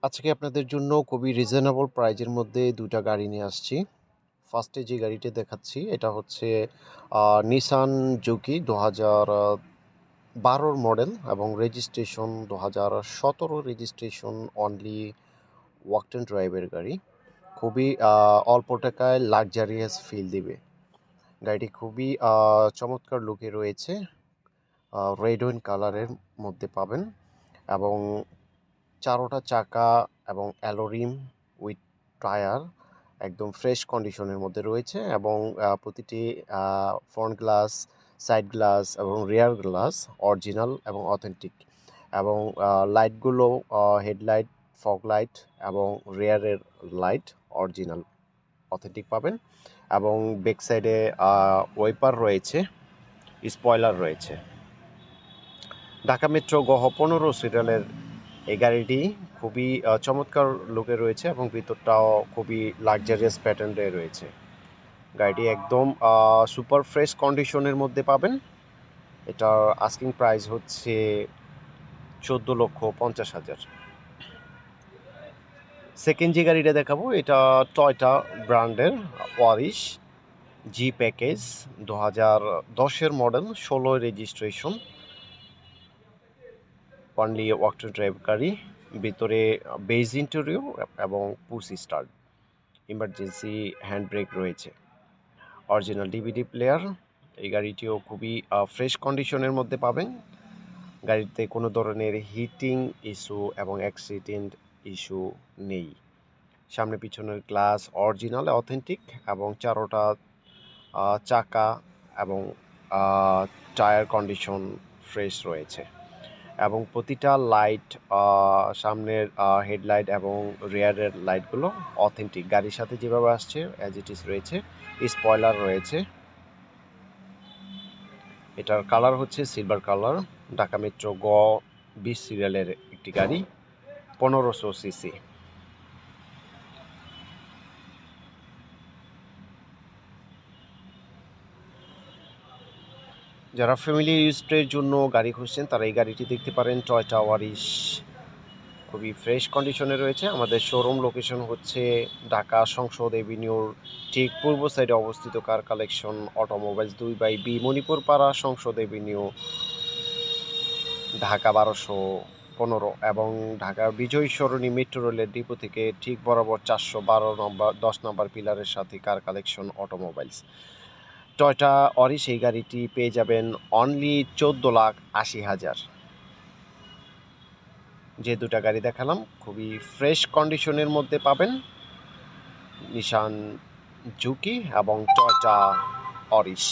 আজকে আপনাদের জন্য খুবই রিজনেবল প্রাইজের মধ্যে ২ টা গাড়ি নিয়ে আসছি। ফার্স্টে যে গাড়িটি দেখাচ্ছি এটা হচ্ছে নিসান জুকি ২০১২ মডেল এবং registration ২০১৭ registration only walk and ড্রাইভের গাড়ি। খুবই অল্প টাকায় লাক্সারিয়াস ফিল দিবে। গাড়িটি খুবই চমৎকার লুকে রয়েছে। রেড ওয়াইন কালারের মধ্যে পাবেন এবং ৪টা চাকা এবং অ্যালো রিম উইথ টায়ার একদম ফ্রেশ কন্ডিশনের মধ্যে রয়েছে এবং প্রতিটি ফ্রন্ট গ্লাস, সাইড গ্লাস এবং রিয়ার গ্লাস অরিজিনাল এবং অথেন্টিক এবং লাইটগুলো হেডলাইট, ফগ লাইট এবং রিয়ারের লাইট অরিজিনাল অথেন্টিক পাবেন এবং ব্যাক সাইডে ওয়াইপার রয়েছে, স্পয়লার রয়েছে। ঢাকা মেট্রো গহ ১৫ সিরিয়ালের এই গাড়িটি খুবই চমৎকার লুকে রয়েছে এবং ভিতরটাও খুবই লাক্সারিয়াস প্যাটার্নে রয়েছে। গাড়িটি একদম সুপার ফ্রেশ কন্ডিশনের মধ্যে পাবেন। এটার আস্কিং প্রাইস হচ্ছে ১৪,৫০,০০০। সেকেন্ড যে গাড়িটা দেখাবো এটা টয়োটা ব্র্যান্ডের ওয়ারিশ জি প্যাকেজ ২০১০-এর model, ১৬ registration, only walk to drive গাড়ি। ভিতরে বেজ ইন্টেরিয়র এবং push start, emergency hand brake রয়েছে, অরিজিনাল ডিভিডি প্লেয়ার। এই গাড়িটিও খুবই ফ্রেশ কন্ডিশনের মধ্যে পাবেন। গাড়িতে কোনো ধরনের হিটিং ইস্যু এবং অ্যাক্সিডেন্ট ইস্যু নেই। সামনে পিছনের গ্লাস অরিজিনাল অথেন্টিক এবং চারোটা চাকা এবং টায়ার কন্ডিশন ফ্রেশ রয়েছে এবং প্রতিটা লাইট, সামনের হেডলাইট এবং রিয়ারের লাইটগুলো অথেন্টিক গাড়ির সাথে যেভাবে আসছে অ্যাজ ইট ইজ রয়েছে। স্পয়লার রয়েছে। এটার কালার হচ্ছে সিলভার কালার। ঢাকা মেট্রো গ ২০ সিরিয়ালের একটি গাড়ি, ১৫০০ সিসি। যারা ফ্যামিলি ইউজের জন্য গাড়ি খুঁজছেন তারা এই গাড়িটি দেখতে পারেন। টয়োটা ওয়ারিশ খুবই ফ্রেশ কন্ডিশনে রয়েছে। আমাদের শোরুম লোকেশন হচ্ছে ঢাকা সংসদ এভিনিউর ঠিক পূর্ব সাইডে অবস্থিত কার কালেকশন অটোমোবাইলস ২/বি, মণিপুর পাড়া, সংসদ এভিনিউ, ঢাকা ১২১৫ এবং ঢাকা বিজয় সরণি মেট্রো রেলের ডিপো থেকে ঠিক বরাবর ৪১২ নম্বর ১০ নম্বর পিলারের সাথে car collection automobiles. Toyota Auris এই গাড়িটি পেয়ে যাবেন অনলি ১৪,৮০,০০০। যে দুটা গাড়ি দেখালাম খুবই ফ্রেশ কন্ডিশনের মধ্যে পাবেন, নিসান জুকি এবং টয়োটা অরিশ।